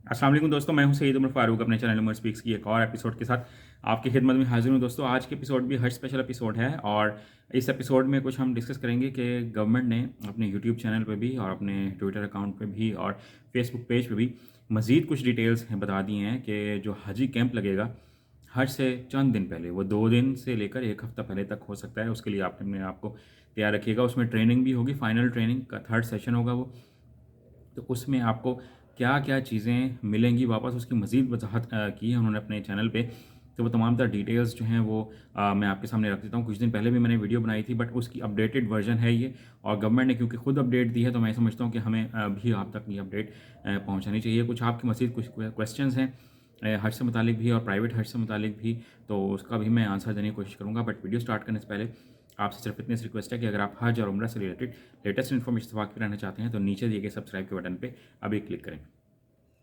अस्सलाम वालेकुम दोस्तों, मैं हूं सईद उमर फारूक अपने चैनल उमर स्पीक्स की एक और एपिसोड के साथ आपकी खिदमत में हाजिर हूं। दोस्तों, आज के एपिसोड भी हज स्पेशल एपिसोड है और इस एपिसोड में कुछ हम डिस्कस करेंगे कि गवर्नमेंट ने अपने यूट्यूब चैनल पे भी और अपने ट्विटर अकाउंट पे भी और फेसबुक पेज पे भी मज़ीद कुछ डिटेल्स बता दी हैं कि जो हजी कैंप लगेगा हज से चंद दिन पहले, वो 2 दिन से लेकर 1 हफ़्ता पहले तक हो सकता है। उसके लिए आप अपने आप को तैयार रखिएगा। उसमें ट्रेनिंग भी होगी, फाइनल ट्रेनिंग का 3rd सेशन होगा वो। तो उसमें आपको क्या-क्या चीज़ें मिलेंगी वापस, उसकी मज़ीद वजाहत की है उन्होंने अपने चैनल पे। तो वो तमाम तर डिटेल्स जो हैं वो मैं आपके सामने रख देता हूँ। कुछ दिन पहले भी मैंने वीडियो बनाई थी, बट उसकी अपडेटेड वर्ज़न है ये, और गवर्नमेंट ने क्योंकि खुद अपडेट दी है तो मैं समझता हूँ कि हमें भी आप तक ये अपडेट पहुँचानी चाहिए। कुछ आपके मज़ीद कुछ क्वेश्चंस हैं हज से मुतालिक भी और प्राइवेट हज से मुतालिक भी, तो उसका भी मैं आंसर देने की कोशिश करूँगा। बट वीडियो स्टार्ट करने से पहले आपसे सिर्फ इतनी सी रिक्वेस्ट है कि अगर आप हज और उम्रा से रिलेटेड लेटेस्ट इन्फॉर्मेशन वाकिफ़ रहना चाहते हैं तो नीचे दिए गए सब्सक्राइब के बटन पे अभी क्लिक करें।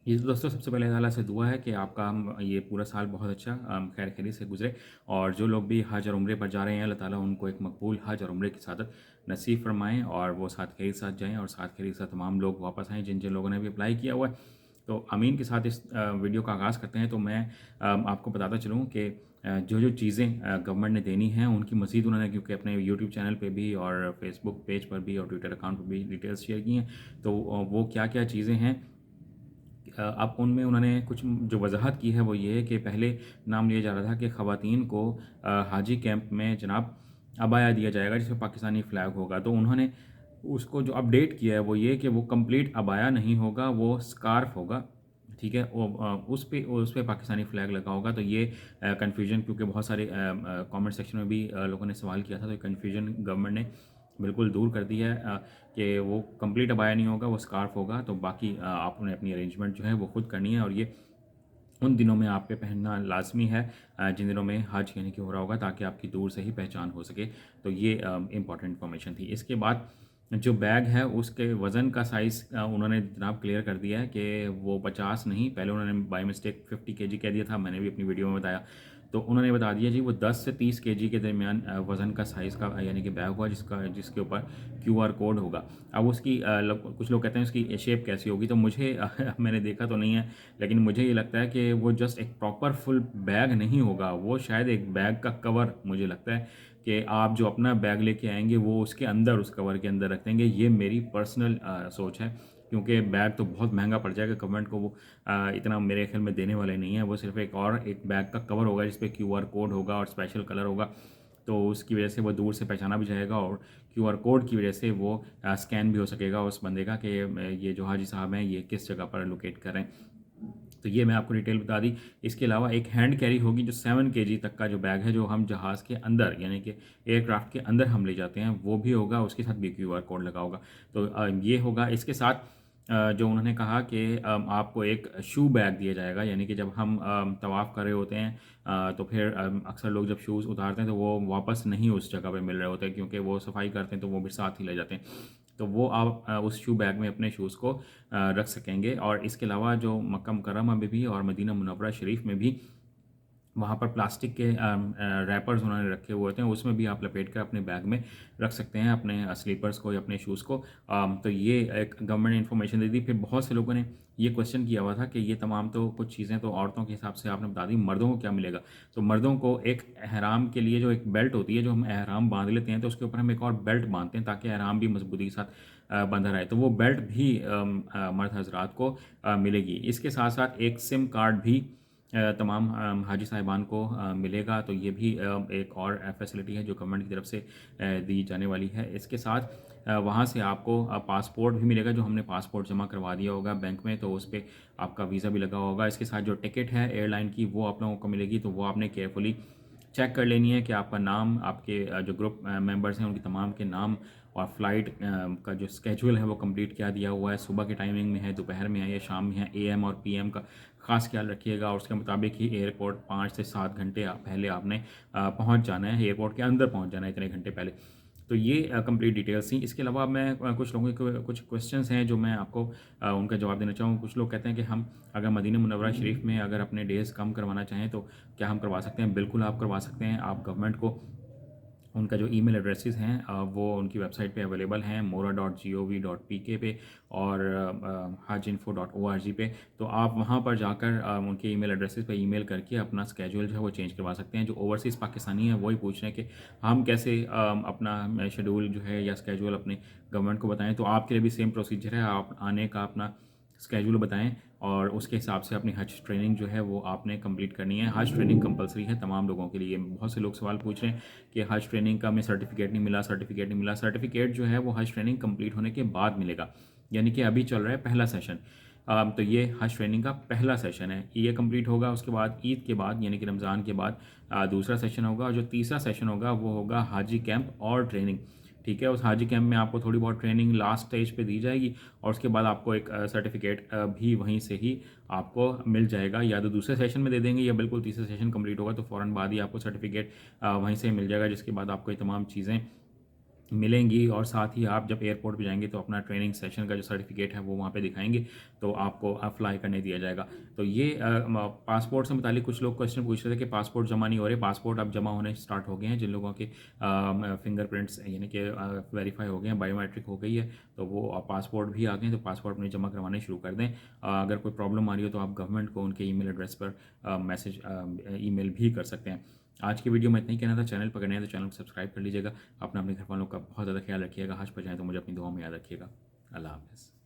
ये तो दोस्तों सबसे पहले अल्लाह ताला से दुआ है कि आपका ये पूरा साल बहुत अच्छा खैर खैरी से गुजरे, और जो लोग भी हज और उम्रे पर जा रहे हैं अल्लाह ताला उनको एक मकबूल हज और उम्रे की सादत नसीब फरमाएँ और वो साथ खैरी के साथ जाएँ और साथ खैरी के साथ तमाम लोग वापस आएँ जिन जिन लोगों ने भी अप्लाई किया हुआ है। तो आमीन के साथ इस वीडियो का आगाज़ करते हैं। तो मैं आपको बताता चलूँ कि जो चीज़ें गवर्नमेंट ने देनी हैं उनकी मज़ीद उन्होंने, क्योंकि अपने यूट्यूब चैनल पे भी और फेसबुक पेज पर भी और ट्विटर अकाउंट पर भी डिटेल्स शेयर की हैं। तो वो क्या-क्या चीज़ें हैं, अब उनमें उन्होंने कुछ जो वजाहत की है वो ये है कि पहले नाम लिया जा रहा था कि ख़वातीन को हाजी कैंप में जनाब अबाया दिया जाएगा जिसमें पाकिस्तानी फ़्लैग होगा। तो उन्होंने उसको जो अपडेट किया है वो ये कि वो कंप्लीट अबाया नहीं होगा, वो स्कार्फ़ होगा, ठीक है? वो उस पे पाकिस्तानी फ़्लैग लगा होगा। तो ये कन्फ्यूजन, क्योंकि बहुत सारे कमेंट सेक्शन में भी लोगों ने सवाल किया था, तो ये कन्फ्यूजन गवर्नमेंट ने बिल्कुल दूर कर दी है कि वो कंप्लीट अबाया नहीं होगा, वो स्कार्फ़ होगा। तो बाकी आपने अपनी अरेंजमेंट जो है वो खुद करनी है, और ये उन दिनों में आप पे पहनना लाज़मी है जिन दिनों में हज यानी कि हो रहा होगा, ताकि आपकी दूर से ही पहचान हो सके। तो ये इम्पॉर्टेंट इन्फॉर्मेशन थी। इसके बाद जो बैग है उसके वज़न का साइज़ उन्होंने जनाब क्लियर कर दिया है कि वो 50 नहीं, पहले उन्होंने बाय मिस्टेक 50 केजी कह दिया था, मैंने भी अपनी वीडियो में बताया। तो उन्होंने बता दिया जी, वो 10 से 30 केजी के दरमियान वज़न का साइज़ का यानी कि बैग हुआ जिसके ऊपर क्यूआर कोड होगा। अब उसकी कुछ लोग कहते हैं उसकी शेप कैसी होगी, तो मुझे मैंने देखा तो नहीं है, लेकिन मुझे ये लगता है कि वो जस्ट एक प्रॉपर फुल बैग नहीं होगा, वो शायद एक बैग का कवर, मुझे लगता है कि आप जो अपना बैग लेके आएँगे वो उसके अंदर, उस कवर के अंदर रख देंगे। ये मेरी पर्सनल सोच है, क्योंकि बैग तो बहुत महंगा पड़ जाएगा गवर्नमेंट को, वो इतना मेरे ख्याल में देने वाले नहीं है। वो सिर्फ एक बैग का कवर होगा जिस पे क्यूआर कोड होगा और स्पेशल कलर होगा। तो उसकी वजह से वो दूर से पहचाना भी जाएगा, और क्यूआर कोड की वजह से वो स्कैन भी हो सकेगा उस बंदे का कि ये जो हाजी साहब हैं ये किस जगह पर लोकेट कर रहे हैं। तो ये मैं आपको डिटेल बता दी। इसके अलावा एक हैंड कैरी होगी जो 7 केजी तक का जो बैग है, जो हम जहाज़ के अंदर यानी कि एयरक्राफ्ट के अंदर हम ले जाते हैं, वो भी होगा, उसके साथ भी क्यूआर कोड लगा होगा। तो ये होगा। इसके साथ जो उन्होंने कहा कि आपको एक शू बैग दिया जाएगा, यानी कि जब हम तवाफ़ कर रहे होते हैं तो फिर अक्सर लोग जब शूज़ उतारते हैं तो वो वापस नहीं उस जगह पे मिल रहे होते हैं, क्योंकि वो सफाई करते हैं तो वो भी साथ ही ले जाते हैं। तो वो आप उस शू बैग में अपने शूज़ को रख सकेंगे। और इसके अलावा जो मक्का मुकर्रमा में भी और मदीना मुनव्वरा शरीफ में भी वहाँ पर प्लास्टिक के रैपर्स उन्होंने रखे हुए होते हैं, उसमें भी आप लपेट कर अपने बैग में रख सकते हैं अपने स्लीपर्स को या अपने शूज़ को। तो ये एक गवर्नमेंट ने इन्फॉर्मेशन दे दी। फिर बहुत से लोगों ने ये क्वेश्चन किया हुआ था कि ये तमाम तो कुछ चीज़ें तो औरतों के हिसाब से आपने बता दी, मर्दों को क्या मिलेगा? तो मर्दों को एक एहराम के लिए जो एक बेल्ट होती है, जो हम एहराम बांध लेते हैं तो उसके ऊपर हम एक और बेल्ट बांधते हैं ताकि एहराम भी मजबूती के साथ बंधा रहे। तो वो बेल्ट भी मर्द हजरात को मिलेगी। इसके साथ साथ एक सिम कार्ड भी तमाम हाजी साहिबान को मिलेगा। तो ये भी एक और फैसिलिटी है जो गवर्नमेंट की तरफ से दी जाने वाली है। इसके साथ वहाँ से आपको पासपोर्ट भी मिलेगा, जो हमने पासपोर्ट जमा करवा दिया होगा बैंक में, तो उस पर आपका वीज़ा भी लगा होगा। इसके साथ जो टिकट है एयरलाइन की वो आप लोगों को मिलेगी, तो वो आपने केयरफुली चेक कर लेनी है कि आपका नाम, आपके जो ग्रुप मेंबर्स हैं उनके तमाम के नाम, और फ़्लाइट का जो स्केजूल है वो कंप्लीट क्या दिया हुआ है, सुबह के टाइमिंग में है, दोपहर में है या शाम में है, एएम और पीएम का ख़ास ख्याल रखिएगा। और उसके मुताबिक ही एयरपोर्ट 5 से 7 घंटे पहले आपने पहुंच जाना है, एयरपोर्ट के अंदर पहुंच जाना है इतने घंटे पहले। तो ये कंप्लीट डिटेल्स थी। इसके अलावा मैं कुछ लोगों के कुछ क्वेश्चंस हैं जो मैं आपको उनका जवाब देना चाहूँ। कुछ लोग कहते हैं कि हम अगर मदीना मुनव्वरा शरीफ में अगर अपने डेज़ कम करवाना चाहें तो क्या हम करवा सकते हैं? बिल्कुल आप करवा सकते हैं। आप गवर्नमेंट को उनका जो ईमेल एड्रेसेस हैं वो उनकी वेबसाइट पे अवेलेबल हैं, mora.gov.pk पे और hajinfo.org पे। तो आप वहाँ पर जाकर उनके ईमेल एड्रेसेस पे ईमेल करके अपना स्केड्यूल जो है वो चेंज करवा सकते हैं। जो ओवरसीज़ पाकिस्तानी हैं वही पूछ रहे हैं कि हम कैसे अपना शेड्यूल जो है या स्केड्यूल अपने गवर्नमेंट को बताएं। तो आपके लिए भी सेम प्रोसीजर है, आप आने का अपना स्केड्यूल बताएं और उसके हिसाब से अपनी हज ट्रेनिंग जो है वो आपने कंप्लीट करनी है। हज ट्रेनिंग कंपलसरी है तमाम लोगों के लिए। बहुत से लोग सवाल पूछ रहे हैं कि हज ट्रेनिंग का हमें सर्टिफिकेट नहीं मिला, सर्टिफिकेट नहीं मिला। सर्टिफिकेट जो है वो हज ट्रेनिंग कंप्लीट होने के बाद मिलेगा, यानी कि अभी चल रहा है पहला सेशन। तो ये हज ट्रेनिंग का पहला सेशन है, ये कंप्लीट होगा। उसके बाद ईद के बाद यानी कि रमज़ान के बाद दूसरा सेशन होगा, और जो तीसरा सेशन होगा वो होगा हाजी कैंप और ट्रेनिंग। ठीक है, उस हाजी कैंप में आपको थोड़ी बहुत ट्रेनिंग लास्ट स्टेज पे दी जाएगी और उसके बाद आपको एक सर्टिफिकेट भी वहीं से ही आपको मिल जाएगा। या तो दूसरे सेशन में दे देंगे या बिल्कुल तीसरा सेशन कंप्लीट होगा तो फ़ौरन बाद ही आपको सर्टिफिकेट वहीं से मिल जाएगा, जिसके बाद आपको ये तमाम चीज़ें मिलेंगी। और साथ ही आप जब एयरपोर्ट पे जाएंगे तो अपना ट्रेनिंग सेशन का जो सर्टिफिकेट है वो वहाँ पे दिखाएंगे तो आपको अप्लाई करने दिया जाएगा। तो ये पासपोर्ट से मुतालिक कुछ लोग क्वेश्चन पूछ रहे थे कि पासपोर्ट जमा नहीं हो रहे। पासपोर्ट अब जमा होने स्टार्ट हो गए हैं, जिन लोगों के फिंगरप्रिंट्स यानी कि वेरीफाई हो गए हैं, बायोमेट्रिक हो गई है, तो वो पासपोर्ट भी आ गए हैं, तो पासपोर्ट अपने जमा करवाने शुरू कर दें। अगर कोई प्रॉब्लम आ रही हो तो आप गवर्नमेंट को उनके ईमेल एड्रेस पर मैसेज ईमेल भी कर सकते हैं। आज की वीडियो में इतना ही कहना था। चैनल पर नए हैं तो चैनल को सब्सक्राइब कर लीजिएगा। अपना अपने घर वालों का बहुत ज़्यादा ख्याल रखिएगा। हज पर जाएँ तो मुझे अपनी दुआ में याद रखिएगा। अल्लाह हाफ़िज़।